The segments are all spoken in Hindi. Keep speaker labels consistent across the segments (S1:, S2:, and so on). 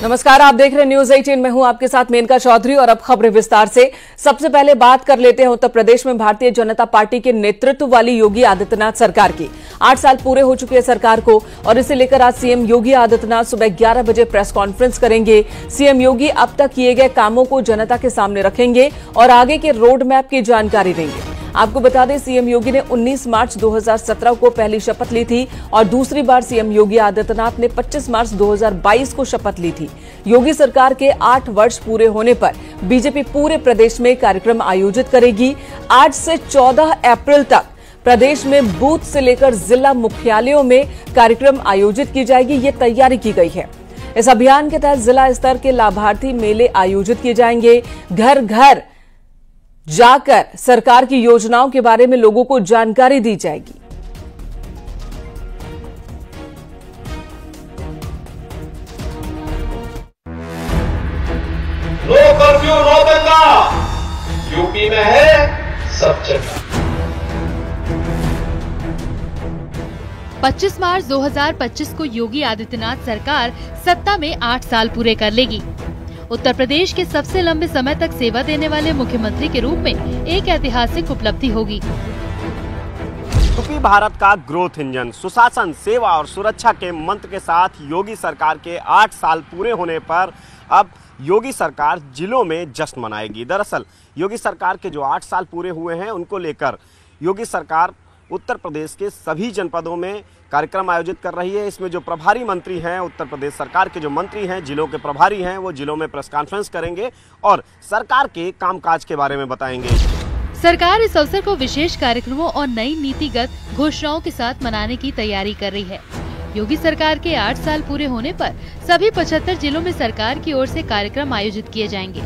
S1: नमस्कार, आप देख रहे हैं न्यूज 18। मैं हूं आपके साथ मेनका चौधरी और अब खबरें विस्तार से। सबसे पहले बात कर लेते हैं उत्तर प्रदेश में भारतीय जनता पार्टी के नेतृत्व वाली योगी आदित्यनाथ सरकार की। 8 साल पूरे हो चुके हैं सरकार को और इसे लेकर आज सीएम योगी आदित्यनाथ सुबह 11 बजे प्रेस कॉन्फ्रेंस करेंगे। सीएम योगी अब तक किए गए कामों को जनता के सामने रखेंगे और आगे के रोड मैप की जानकारी देंगे। आपको बता दें, सीएम योगी ने 19 मार्च 2017 को पहली शपथ ली थी और दूसरी बार सीएम योगी आदित्यनाथ ने 25 मार्च 2022 को शपथ ली थी। योगी सरकार के 8 वर्ष पूरे होने पर बीजेपी पूरे प्रदेश में कार्यक्रम आयोजित करेगी। आज से 14 अप्रैल तक प्रदेश में बूथ से लेकर जिला मुख्यालयों में कार्यक्रम आयोजित की जाएगी। ये तैयारी की गई है। इस अभियान के तहत जिला स्तर के लाभार्थी मेले आयोजित किए जाएंगे। घर घर जाकर सरकार की योजनाओं के बारे में लोगों को जानकारी दी जाएगी।
S2: नो कर्फ्यू नो दंगा, यूपी में है सब जगह।
S3: 25 मार्च 2025 को योगी आदित्यनाथ सरकार सत्ता में 8 साल पूरे कर लेगी। उत्तर प्रदेश के सबसे लंबे समय तक सेवा देने वाले मुख्यमंत्री के रूप में एक ऐतिहासिक उपलब्धि होगी।
S4: यूपी भारत का ग्रोथ इंजन, सुशासन, सेवा और सुरक्षा के मंत्र के साथ योगी सरकार के 8 साल पूरे होने पर अब योगी सरकार जिलों में जश्न मनाएगी। दरअसल योगी सरकार के जो 8 साल पूरे हुए हैं उनको लेकर योगी सरकार उत्तर प्रदेश के सभी जनपदों में कार्यक्रम आयोजित कर रही है। इसमें जो प्रभारी मंत्री हैं, उत्तर प्रदेश सरकार के जो मंत्री हैं, जिलों के प्रभारी हैं, वो जिलों में प्रेस कॉन्फ्रेंस करेंगे और सरकार के कामकाज के बारे में बताएंगे।
S3: सरकार इस अवसर को विशेष कार्यक्रमों और नई नीतिगत घोषणाओं के साथ मनाने की तैयारी कर रही है। योगी सरकार के 8 साल पूरे होने पर सभी 75 जिलों में सरकार की ओर से कार्यक्रम आयोजित किए जाएंगे।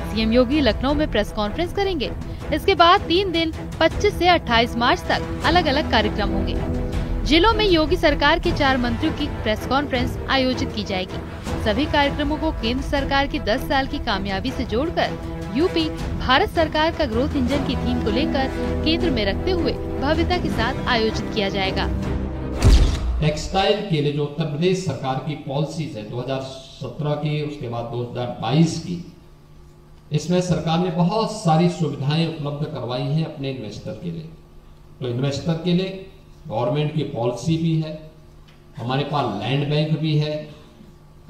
S3: सीएम योगी लखनऊ में प्रेस कॉन्फ्रेंस करेंगे। इसके बाद 3 दिन 25 से 28 मार्च तक अलग अलग कार्यक्रम होंगे। जिलों में योगी सरकार के 4 मंत्रियों की प्रेस कॉन्फ्रेंस आयोजित की जाएगी। सभी कार्यक्रमों को केंद्र सरकार की 10 साल की कामयाबी से जोड़कर यूपी भारत सरकार का ग्रोथ इंजन की थीम को लेकर केंद्र में रखते हुए भव्यता के साथ आयोजित किया जाएगा।
S5: टेक्सटाइल के लिए जो उत्तर प्रदेश सरकार की पॉलिसीज है 2017 की, उसके बाद 2022 की, इसमें सरकार ने बहुत सारी सुविधाएं उपलब्ध करवाई हैं अपने इन्वेस्टर के लिए। तो इन्वेस्टर के लिए गवर्नमेंट की पॉलिसी भी है, हमारे पास लैंड बैंक भी है,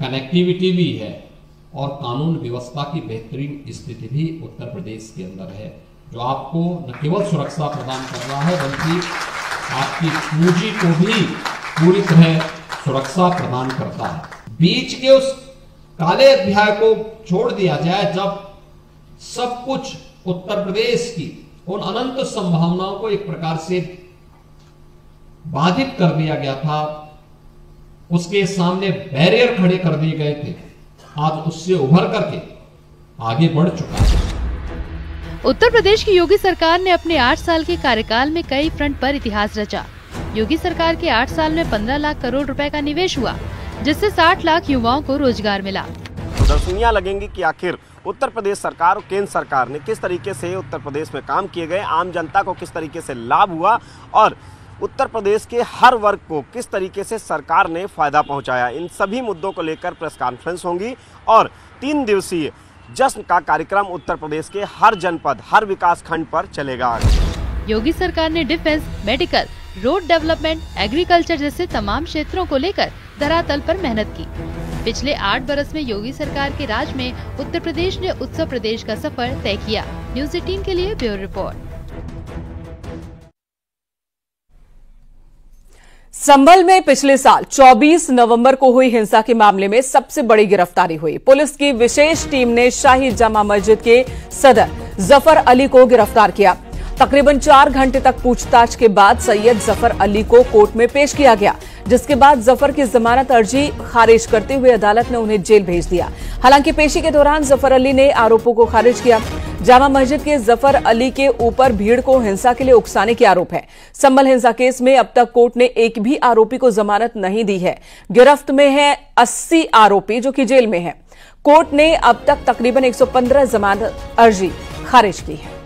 S5: कनेक्टिविटी भी है और कानून व्यवस्था की बेहतरीन स्थिति भी उत्तर प्रदेश के अंदर है, जो आपको न केवल सुरक्षा प्रदान कर रहा है बल्कि आपकी पूंजी को भी पूरी तरह सुरक्षा प्रदान करता है। बीच के उस काले अध्याय को छोड़ दिया जाए जब सब कुछ उत्तर प्रदेश की उन अनंत संभावनाओं को एक प्रकार से बाधित कर दिया गया था, उसके सामने बैरियर खड़े कर दिए गए थे, आज उससे उभर करके आगे बढ़ चुका है।
S3: उत्तर प्रदेश की योगी सरकार ने अपने 8 साल के कार्यकाल में कई फ्रंट पर इतिहास रचा। योगी सरकार के 8 साल में 15 लाख करोड़ रुपए का निवेश हुआ, जिससे 60 लाख युवाओं को रोजगार मिला।
S4: प्रदर्शनियां लगेंगी कि आखिर उत्तर प्रदेश सरकार और केंद्र सरकार ने किस तरीके से उत्तर प्रदेश में काम किए गए, आम जनता को किस तरीके से लाभ हुआ और उत्तर प्रदेश के हर वर्ग को किस तरीके से सरकार ने फायदा पहुंचाया। इन सभी मुद्दों को लेकर प्रेस कॉन्फ्रेंस होंगी और 3 दिवसीय जश्न का कार्यक्रम उत्तर प्रदेश के हर जनपद, हर विकास खंड पर चलेगा।
S3: योगी सरकार ने defence, medical, road development, agriculture जैसे तमाम क्षेत्रों को लेकर धरातल पर मेहनत की। पिछले 8 बरस में योगी सरकार के राज में उत्तर प्रदेश ने उत्सव प्रदेश का सफर तय किया। न्यूज 18 के लिए ब्यूरो रिपोर्ट।
S1: संभल में पिछले साल 24 नवंबर को हुई हिंसा के मामले में सबसे बड़ी गिरफ्तारी हुई। पुलिस की विशेष टीम ने शाही जामा मस्जिद के सदर जफर अली को गिरफ्तार किया। तकरीबन 4 घंटे तक पूछताछ के बाद सैयद जफर अली को कोर्ट में पेश किया गया, जिसके बाद जफर की जमानत अर्जी खारिज करते हुए अदालत ने उन्हें जेल भेज दिया। हालांकि पेशी के दौरान जफर अली ने आरोपों को खारिज किया। जामा मस्जिद के जफर अली के ऊपर भीड़ को हिंसा के लिए उकसाने के आरोप है। संभल हिंसा केस में अब तक कोर्ट ने एक भी आरोपी को जमानत नहीं दी है। गिरफ्त में है 80 आरोपी जो कि जेल में है। कोर्ट ने अब तक तकरीबन 115 जमानत अर्जी खारिज की है।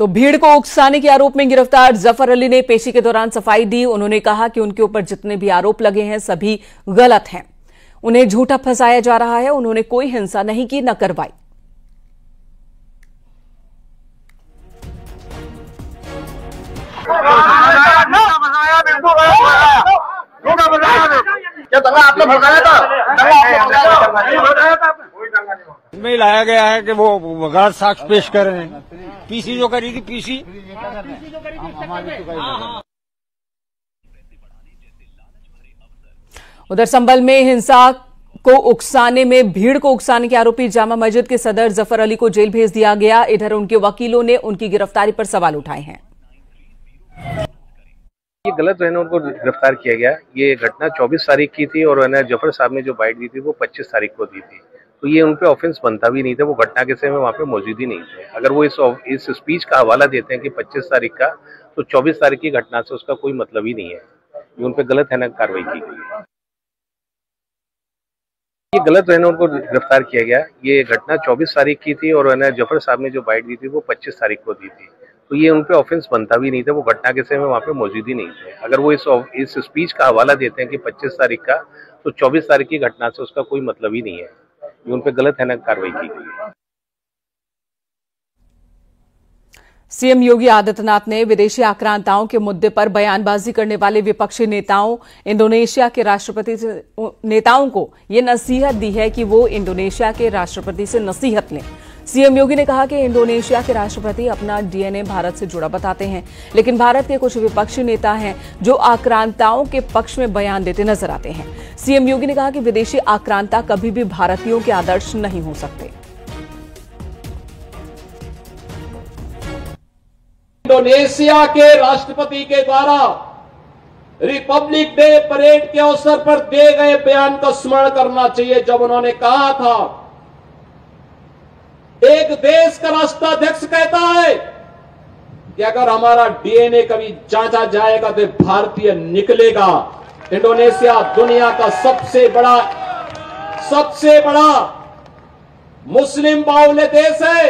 S1: तो भीड़ को उकसाने के आरोप में गिरफ्तार जफर अली ने पेशी के दौरान सफाई दी। उन्होंने कहा कि उनके ऊपर जितने भी आरोप लगे हैं सभी गलत हैं, उन्हें झूठा फंसाया जा रहा है, उन्होंने कोई हिंसा नहीं की न करवाई।
S2: दंगा आपने भड़काया था?
S6: में लाया गया है कि वो गलत साक्ष्य पेश कर रहे हैं। पीसी जो करी थी, पीसी
S1: उधर संभल में हिंसा को उकसाने में भीड़ को उकसाने के आरोपी जामा मस्जिद के सदर जफर अली को जेल भेज दिया गया। इधर उनके वकीलों ने उनकी गिरफ्तारी पर सवाल उठाए हैं।
S7: ये गलत है ना, उनको गिरफ्तार किया गया। ये घटना 24 तारीख की थी और जफर साहब ने जो बाइट दी थी वो 25 तारीख को दी थी, तो ये उन पे ऑफेंस बनता भी नहीं था। वो घटना के समय वहाँ पे मौजूद ही नहीं थे। अगर वो इस स्पीच का हवाला देते हैं कि 25 तारीख का, तो 24 तारीख की घटना से उसका कोई मतलब ही नहीं है। ये उन पे गलत है ना कार्रवाई की गई है। ये गलत है ना, उनको गिरफ्तार किया गया। ये घटना 24 तारीख की थी और जफर साहब ने जो बाइट दी थी वो 25 तारीख को दी थी, तो ये उन पे ऑफेंस बनता भी नहीं था। वो घटना के समय वहाँ पे मौजूद ही नहीं थे। अगर वो इस स्पीच का हवाला देते हैं कि 25 तारीख का, तो 24 तारीख की घटना से उसका कोई मतलब ही नहीं है। ये उन पे गलत है ना कार्रवाई की गई है।
S1: सीएम योगी आदित्यनाथ ने विदेशी आक्रांताओं के मुद्दे पर बयानबाजी करने वाले विपक्षी नेताओं इंडोनेशिया के राष्ट्रपति नेताओं को ये नसीहत दी है कि वो इंडोनेशिया के राष्ट्रपति से नसीहत लें। सीएम योगी ने कहा कि इंडोनेशिया के राष्ट्रपति अपना डीएनए भारत से जुड़ा बताते हैं, लेकिन भारत के कुछ विपक्षी नेता हैं जो आक्रांताओं के पक्ष में बयान देते नजर आते हैं। सीएम योगी ने कहा कि विदेशी आक्रांता कभी भी भारतीयों के आदर्श नहीं हो सकते।
S8: इंडोनेशिया के राष्ट्रपति के द्वारा रिपब्लिक डे परेड के अवसर पर दिए गए बयान का स्मरण करना चाहिए, जब उन्होंने कहा था एक देश का राष्ट्राध्यक्ष कहता है कि अगर हमारा डीएनए कभी जांचा जाएगा तो भारतीय निकलेगा। इंडोनेशिया दुनिया का सबसे बड़ा मुस्लिम बाहुल्य देश है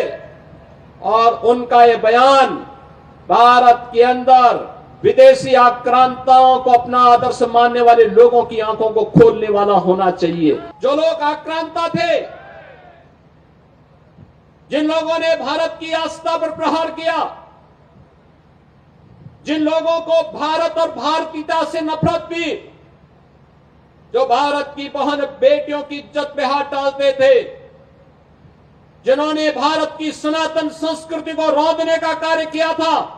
S8: और उनका ये बयान भारत के अंदर विदेशी आक्रांताओं को अपना आदर्श मानने वाले लोगों की आंखों को खोलने वाला होना चाहिए। जो लोग आक्रांता थे, जिन लोगों ने भारत की आस्था पर प्रहार किया, जिन लोगों को भारत और भारतीयता से नफरत थी, जो भारत की बहन बेटियों की इज्जत पे हाथ डालते थे, जिन्होंने भारत की सनातन संस्कृति को रौंदने का कार्य किया था,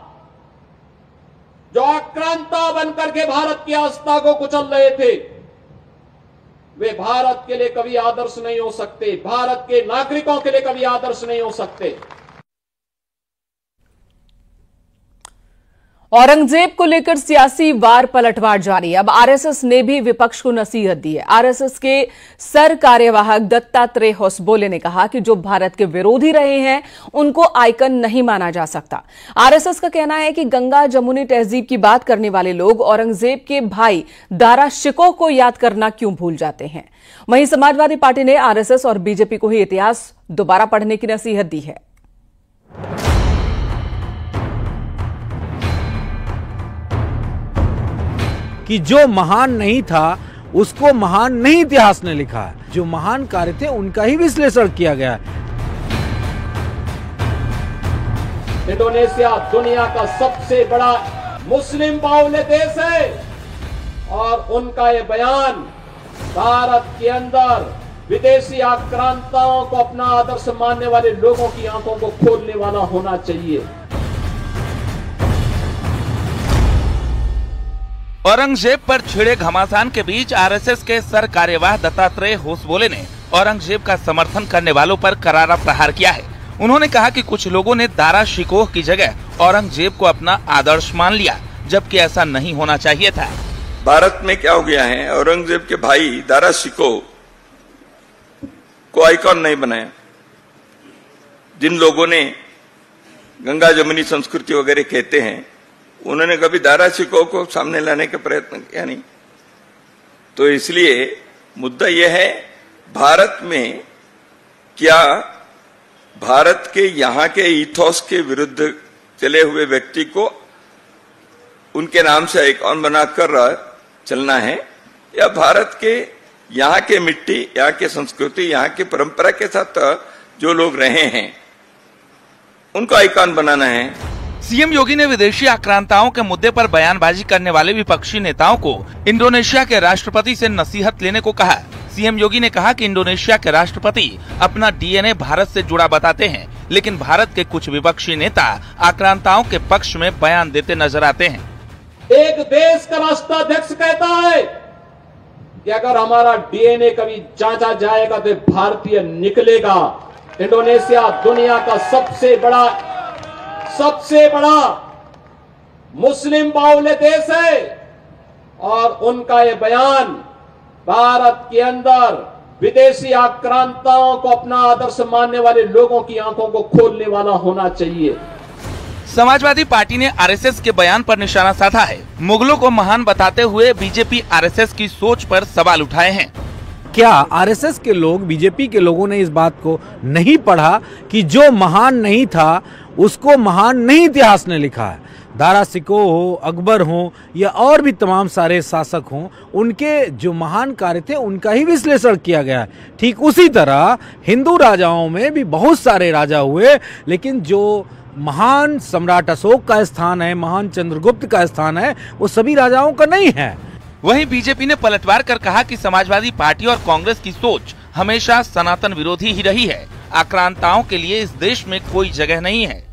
S8: जो आक्रांता बनकर के भारत की आस्था को कुचल रहे थे, वे भारत के लिए कभी आदर्श नहीं हो सकते, भारत के नागरिकों के लिए कभी आदर्श नहीं हो सकते।
S1: औरंगजेब को लेकर सियासी वार पलटवार जारी। अब आरएसएस ने भी विपक्ष को नसीहत दी है। आरएसएस के सर कार्यवाहक दत्तात्रेय होसबोले ने कहा कि जो भारत के विरोधी रहे हैं उनको आइकन नहीं माना जा सकता। आरएसएस का कहना है कि गंगा जमुनी तहजीब की बात करने वाले लोग औरंगजेब के भाई दारा शिकोह को याद करना क्यों भूल जाते हैं। वहीं समाजवादी पार्टी ने आरएसएस और बीजेपी को ही इतिहास दोबारा पढ़ने की नसीहत दी है।
S6: कि जो महान नहीं था उसको महान नहीं इतिहास ने लिखा है, जो महान कार्य थे उनका ही विश्लेषण किया गया है।
S8: इंडोनेशिया दुनिया का सबसे बड़ा मुस्लिम बाहुल्य देश है और उनका ये बयान भारत के अंदर विदेशी आक्रांताओं को अपना आदर्श मानने वाले लोगों की आंखों को खोलने वाला होना चाहिए।
S9: औरंगजेब पर छिड़े घमासान के बीच आरएसएस के सर कार्यवाह दत्तात्रेय होसबोले ने औरंगजेब का समर्थन करने वालों पर करारा प्रहार किया है। उन्होंने कहा कि कुछ लोगों ने दारा शिकोह की जगह औरंगजेब को अपना आदर्श मान लिया, जबकि ऐसा नहीं होना चाहिए था।
S10: भारत में क्या हो गया है, औरंगजेब के भाई दारा शिकोह को आइकॉन नहीं बनाया। जिन लोगों ने गंगा जमुनी संस्कृति वगैरह कहते हैं, उन्होंने कभी दारा शिकोह को सामने लाने का प्रयत्न किया नहीं। तो इसलिए मुद्दा यह है, भारत में क्या भारत के यहाँ के इथोस के विरुद्ध चले हुए व्यक्ति को उनके नाम से आइकॉन बनाकर चलना है, या भारत के यहाँ के मिट्टी, यहाँ के संस्कृति, यहाँ की परंपरा के साथ जो लोग रहे हैं उनको आइकॉन बनाना है।
S9: सीएम योगी ने विदेशी आक्रांताओं के मुद्दे पर बयानबाजी करने वाले विपक्षी नेताओं को इंडोनेशिया के राष्ट्रपति से नसीहत लेने को कहा। सीएम योगी ने कहा कि इंडोनेशिया के राष्ट्रपति अपना डीएनए भारत से जुड़ा बताते हैं, लेकिन भारत के कुछ विपक्षी नेता आक्रांताओं के पक्ष में बयान देते नजर आते हैं।
S8: एक देश का राष्ट्राध्यक्ष कहता है कि अगर हमारा डीएनए कभी जांचा जाएगा तो भारतीय निकलेगा। इंडोनेशिया दुनिया का सबसे बड़ा मुस्लिम बाहुल्य देश है और उनका ये बयान भारत के अंदर विदेशी आक्रांताओं को अपना आदर्श मानने वाले लोगों की आंखों को खोलने वाला होना चाहिए।
S9: समाजवादी पार्टी ने आरएसएस के बयान पर निशाना साधा है। मुगलों को महान बताते हुए बीजेपी आरएसएस की सोच पर सवाल उठाए हैं।
S6: क्या आरएसएस के लोग, बीजेपी के लोगों ने इस बात को नहीं पढ़ा कि जो महान नहीं था उसको महान नहीं इतिहास ने लिखा है। दारा सिकोह हो, अकबर हो या और भी तमाम सारे शासक हों, उनके जो महान कार्य थे उनका ही विश्लेषण किया गया है। ठीक उसी तरह हिंदू राजाओं में भी बहुत सारे राजा हुए, लेकिन जो महान सम्राट अशोक का स्थान है, महान चंद्रगुप्त का स्थान है, वो सभी राजाओं का नहीं है।
S9: वहीं बीजेपी ने पलटवार कर कहा कि समाजवादी पार्टी और कांग्रेस की सोच हमेशा सनातन विरोधी ही रही है। आक्रांताओं के लिए इस देश में कोई जगह नहीं है।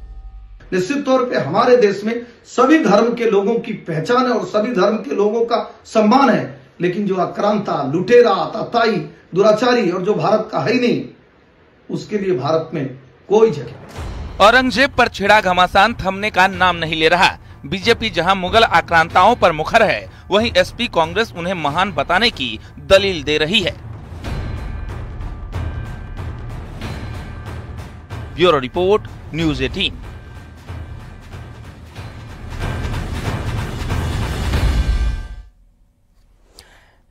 S11: निश्चित तौर पे हमारे देश में सभी धर्म के लोगों की पहचान है और सभी धर्म के लोगों का सम्मान है, लेकिन जो आक्रांता, लुटेरा, ताताई, दुराचारी और जो भारत का है ही नहीं, उसके लिए भारत में कोई जगह।
S9: औरंगजेब पर छिड़ा घमासान थमने का नाम नहीं ले रहा। बीजेपी जहां मुगल आक्रांताओं पर मुखर है, वहीं एसपी कांग्रेस उन्हें महान बताने की दलील दे रही है। Bureau report, news 18।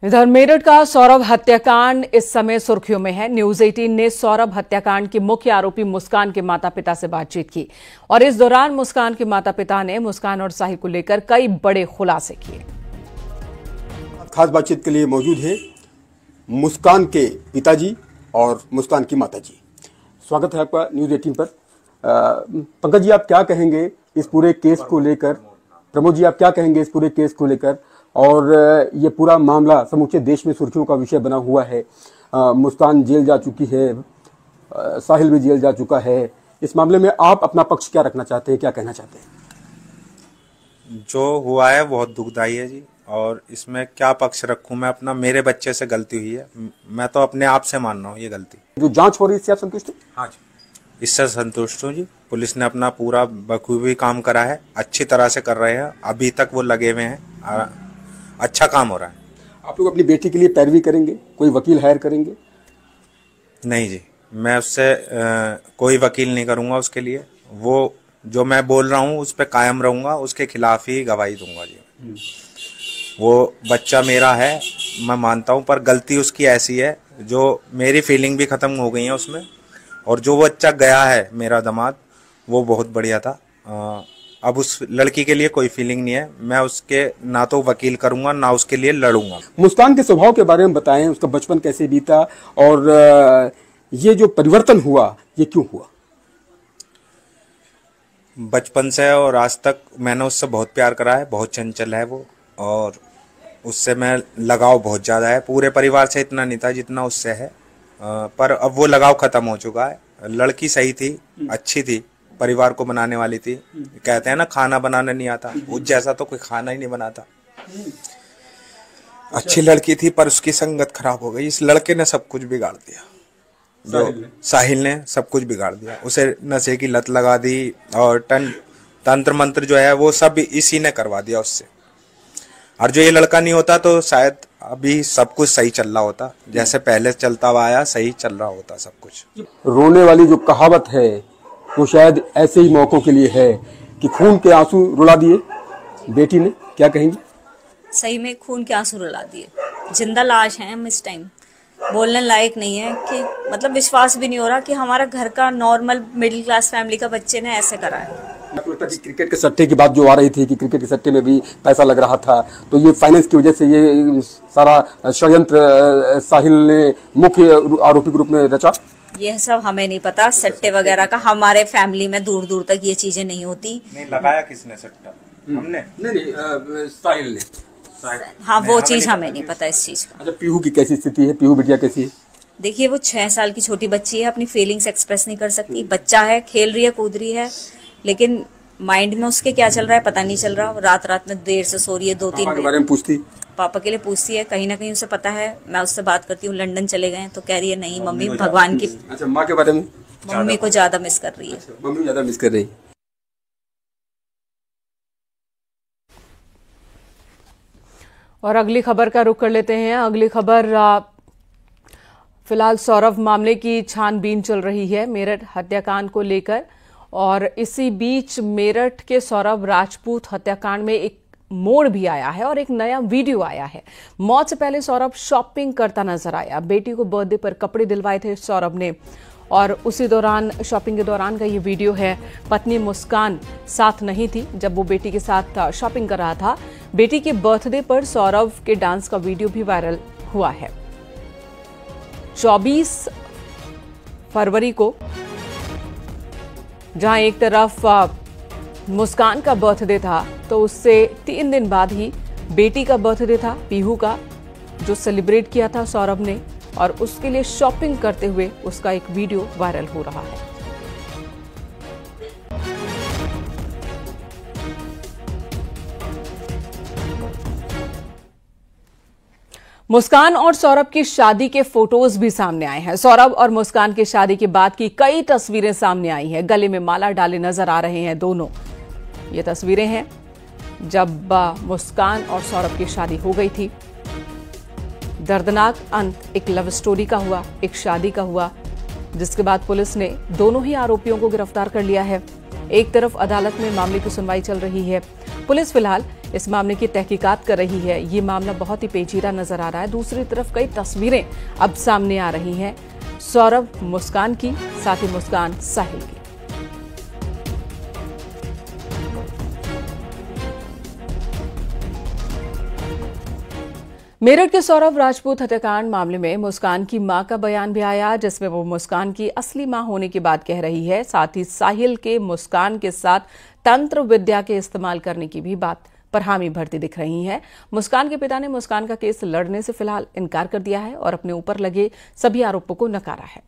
S1: इधर मेरठ का सौरभ हत्याकांड इस समय सुर्खियों में है। न्यूज़ 18 ने सौरभ हत्याकांड की मुख्य आरोपी मुस्कान के माता-पिता से बातचीत की और इस दौरान मुस्कान के माता-पिता ने मुस्कान और साहिल को लेकर कई बड़े खुलासे किए।
S12: खास बातचीत के लिए मौजूद है मुस्कान के पिताजी और मुस्कान की माताजी। स्वागत है आपका न्यूज़ 18 पर। पंकज जी, आप क्या कहेंगे इस पूरे केस को लेकर? प्रमोद जी, आप क्या कहेंगे इस पूरे केस को लेकर? और ये पूरा मामला समूचे देश में सुर्खियों का विषय बना हुआ है। मुस्कान जेल जा चुकी है, साहिल भी जेल जा चुका है। इस मामले में आप अपना पक्ष क्या रखना चाहते हैं, क्या कहना चाहते हैं?
S13: जो हुआ है बहुत दुखदायी है जी, और इसमें क्या पक्ष रखूं मैं अपना? मेरे बच्चे से गलती हुई है, मैं तो अपने आप से मान रहा हूँ ये गलती। जो
S12: जांच हो रही है इससे आप संतुष्ट हैं?
S13: हाँ जी, इससे संतुष्ट हूँ जी। पुलिस ने अपना पूरा बखूबी काम करा है, अच्छी तरह से कर रहे हैं, अभी तक वो लगे हुए हैं, अच्छा काम हो रहा है।
S12: आप लोग अपनी बेटी के लिए पैरवी करेंगे, कोई वकील हायर करेंगे?
S13: नहीं जी, मैं उससे कोई वकील नहीं करूंगा उसके लिए। वो जो मैं बोल रहा हूँ उस पर कायम रहूंगा, उसके खिलाफ ही गवाही दूंगा जी। वो बच्चा मेरा है, मैं मानता हूँ, पर गलती उसकी ऐसी है जो मेरी फीलिंग भी खत्म हो गई है उसमें। और जो बच्चा गया है मेरा दामाद, वो बहुत बढ़िया था। अब उस लड़की के लिए कोई फीलिंग नहीं है। मैं उसके ना तो वकील करूंगा ना उसके लिए लड़ूंगा।
S12: मुस्कान के स्वभाव के बारे में बताएं, उसका बचपन कैसे बीता और ये जो परिवर्तन हुआ ये क्यों हुआ?
S13: बचपन से और आज तक मैंने उससे बहुत प्यार करा है, बहुत चंचल है वो, और उससे मैं लगाव बहुत ज़्यादा है। पूरे परिवार से इतना नहीं था जितना उससे है, पर अब वो लगाव खत्म हो चुका है। लड़की सही थी, अच्छी थी, परिवार को बनाने वाली थी। कहते हैं ना खाना बनाना नहीं आता, उस जैसा तो कोई खाना ही नहीं बनाता। अच्छी लड़की थी पर उसकी संगत खराब हो गई। इस लड़के ने सब कुछ बिगाड़ दिया, जो साहिल ने सब कुछ बिगाड़ दिया। उसे नशे की लत लगा दी और तंत्र मंत्र जो है वो सब इसी ने करवा दिया उससे। और जो ये लड़का नहीं होता तो शायद अभी सब कुछ सही चल रहा होता, जैसे पहले चलता हुआ आया सही चल रहा होता सब कुछ।
S12: रोने वाली जो कहावत है वो शायद ऐसे ही मौकों के लिए है कि खून के आंसू रुला दिए बेटी ने, क्या कहेंगी?
S14: सही में खून के आंसू रुला दिए। जिंदा लाश है हम इस टाइम, बोलने लायक नहीं है कि मतलब विश्वास भी नहीं हो रहा कि हमारा घर का नॉर्मल मिडिल क्लास फैमिली का बच्चे ने ऐसे करा है।
S12: आपको लगता है कि क्रिकेट के सट्टे की बात जो आ रही थी कि क्रिकेट के सट्टे में भी पैसा लग रहा था, तो ये फाइनेंस की वजह से ये सारा षड्यंत्र साहिल ने मुख्य आरोपी के रूप में रचा?
S14: यह सब हमें नहीं पता, सट्टे वगैरह का हमारे फैमिली में दूर दूर तक ये चीजें नहीं होती।
S13: नहीं लगाया किसने सट्टा? हमने
S12: नहीं, साहिल ने।
S14: हाँ, वो चीज हमें नहीं पता इस चीज का।
S12: अच्छा, पीहू की कैसी स्थिति है? पीहू बिटिया कैसी है?
S14: देखिए, वो 6 साल की छोटी बच्ची है, अपनी फीलिंग्स एक्सप्रेस नहीं कर सकती। बच्चा है, खेल रही है, कूद रही है, लेकिन माइंड में उसके क्या चल रहा है पता नहीं चल रहा। रात रात में देर से सो रही है, 2-3
S12: बजे। बारे में पूछती?
S14: पापा के लिए पूछती है, कहीं ना कहीं उसे पता है। मैं उससे बात करती हूँ, लंदन चले गए, तो कह रही है नहीं मम्मी भगवान की।
S12: अच्छा, माँ के बारे में?
S14: मम्मी को ज्यादा मिस कर रही है।
S12: मम्मी ज्यादा मिस कर रही है।
S1: और अगली खबर का रुख कर लेते हैं। अगली खबर, फिलहाल सौरभ मामले की छानबीन चल रही है मेरठ हत्याकांड को लेकर, और इसी बीच मेरठ के सौरभ राजपूत हत्याकांड में एक मोड़ भी आया है और एक नया वीडियो आया है। मौत से पहले सौरभ शॉपिंग करता नजर आया। बेटी को बर्थडे पर कपड़े दिलवाए थे सौरभ ने, और उसी दौरान शॉपिंग के दौरान का ये वीडियो है। पत्नी मुस्कान साथ नहीं थी जब वो बेटी के साथ शॉपिंग कर रहा था। बेटी के बर्थडे पर सौरभ के डांस का वीडियो भी वायरल हुआ है। 24 फरवरी को जहां एक तरफ मुस्कान का बर्थडे था, तो उससे 3 दिन बाद ही बेटी का बर्थडे था, पीहू का, जो सेलिब्रेट किया था सौरभ ने, और उसके लिए शॉपिंग करते हुए उसका एक वीडियो वायरल हो रहा है। मुस्कान और सौरभ की शादी के फोटोज भी सामने आए हैं। सौरभ और मुस्कान की शादी के बाद की कई तस्वीरें सामने आई हैं। गले में माला डाले नजर आ रहे हैं दोनों। ये तस्वीरें हैं जब मुस्कान और सौरभ की शादी हो गई थी। दर्दनाक अंत एक लव स्टोरी का हुआ, एक शादी का हुआ, जिसके बाद पुलिस ने दोनों ही आरोपियों को गिरफ्तार कर लिया है। एक तरफ अदालत में मामले की सुनवाई चल रही है। पुलिस फिलहाल इस मामले की तहकीकात कर रही है। ये मामला बहुत ही पेचीदा नजर आ रहा है। दूसरी तरफ कई तस्वीरें अब सामने आ रही हैं, सौरभ मुस्कान की, साथ ही मुस्कान साहिल की। मेरठ के सौरभ राजपूत हत्याकांड मामले में मुस्कान की मां का बयान भी आया, जिसमें वो मुस्कान की असली मां होने की बात कह रही है। साथ ही साहिल के मुस्कान के साथ तंत्र विद्या के इस्तेमाल करने की भी बात पर हामी भरती दिख रही है। मुस्कान के पिता ने मुस्कान का केस लड़ने से फिलहाल इनकार कर दिया है और अपने ऊपर लगे सभी आरोपों को नकारा है।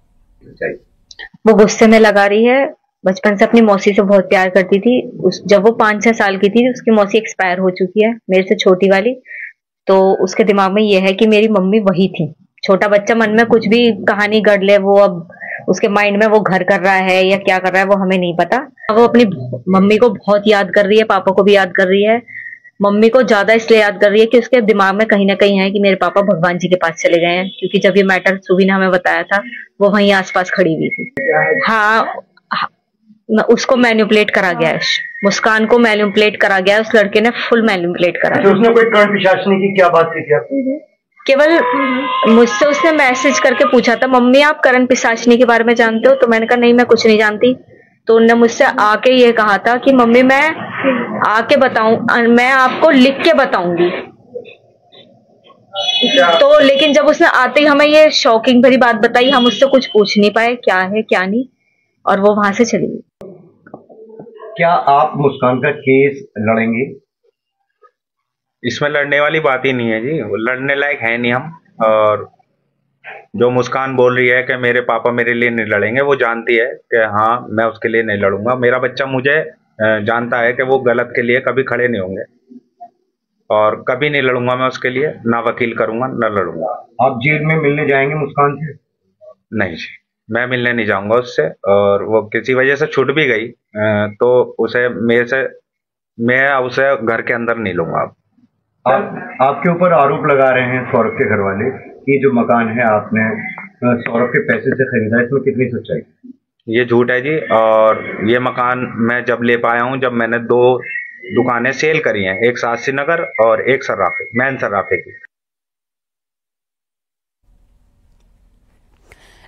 S15: वो गुस्से में लगा रही है। बचपन से अपनी मौसी से बहुत प्यार करती थी। जब वो 5-6 साल की थी, उसकी मौसी एक्सपायर हो चुकी है, मेरे से छोटी वाली। तो उसके दिमाग में यह है कि मेरी मम्मी वही थी। छोटा बच्चा मन में कुछ भी कहानी गढ़ ले, वो अब उसके माइंड में वो घर कर रहा है या क्या कर रहा है वो हमें नहीं पता। वो अपनी मम्मी को बहुत याद कर रही है, पापा को भी याद कर रही है। मम्मी को ज्यादा इसलिए याद कर रही है कि उसके दिमाग में कहीं ना कहीं है कि मेरे पापा भगवान जी के पास चले गए हैं, क्योंकि जब ये मैटर सुबी ने हमें बताया था वो वहीं आसपास खड़ी हुई थी। हाँ, उसको मैनिपुलेट करा गया है, मुस्कान को मैनिपुलेट करा गया है। उस लड़के ने फुल मैनिपुलेट करा।
S16: तो उसने कोई कर्ण पिशाचनी की क्या बात की? क्या
S15: केवल मुझसे उसने मैसेज करके पूछा था, मम्मी आप करण पिशाचनी के बारे में जानते हो? तो मैंने कहा नहीं, मैं कुछ नहीं जानती। तो उन्होंने मुझसे आके ये कहा था कि मम्मी मैं आके बताऊं, मैं आपको लिख के बताऊंगी। तो लेकिन जब उसने आते ही हमें ये शॉकिंग भरी बात बताई, हम उससे कुछ पूछ नहीं पाए क्या है क्या नहीं, और वो वहां से चली गई।
S16: क्या आप मुस्कान का केस लड़ेंगे?
S13: इसमें लड़ने वाली बात ही नहीं है जी, वो लड़ने लायक है नहीं हम। और जो मुस्कान बोल रही है कि मेरे पापा मेरे लिए नहीं लड़ेंगे, वो जानती है कि हाँ मैं उसके लिए नहीं लड़ूंगा। मेरा बच्चा मुझे जानता है कि वो गलत के लिए कभी खड़े नहीं होंगे, और कभी नहीं लड़ूंगा मैं उसके लिए, ना वकील करूंगा ना लड़ूंगा।
S16: आप जेल में मिलने जाएंगे मुस्कान से?
S13: नहीं जी, मैं मिलने नहीं जाऊंगा उससे। और वो किसी वजह से छूट भी गई तो उसे मैं उसे घर के अंदर नहीं लूंगा।
S16: आपके ऊपर आरोप लगा रहे हैं सौरभ के घर वाले कि जो मकान है आपने सौरभ के पैसे से खरीदा, इसमें कितनी सच्चाई?
S13: ये झूठ है जी। और ये मकान मैं जब ले पाया हूँ जब मैंने 2 दुकानें सेल करी हैं, एक शास्त्री नगर और एक सर्राफे, मैन सर्राफे की।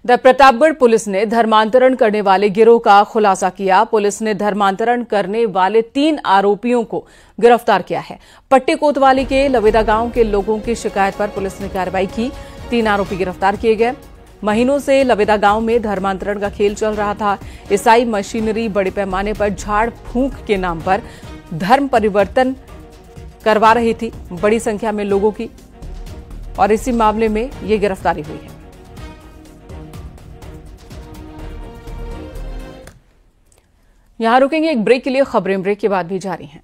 S1: द प्रतापगढ़ पुलिस ने धर्मांतरण करने वाले गिरोह का खुलासा किया। पुलिस ने धर्मांतरण करने वाले 3 आरोपियों को गिरफ्तार किया है। पट्टी कोतवाली के लवेदा गांव के लोगों की शिकायत पर पुलिस ने कार्रवाई की। 3 आरोपी गिरफ्तार किए गए। महीनों से लवेदा गांव में धर्मांतरण का खेल चल रहा था। ईसाई मशीनरी बड़े पैमाने पर झाड़ फूंक के नाम पर धर्म परिवर्तन करवा रही थी बड़ी संख्या में लोगों की, और इसी मामले में ये गिरफ्तारी हुई है। यहां रुकेंगे एक ब्रेक के लिए। खबरें ब्रेक के बाद भी जारी हैं।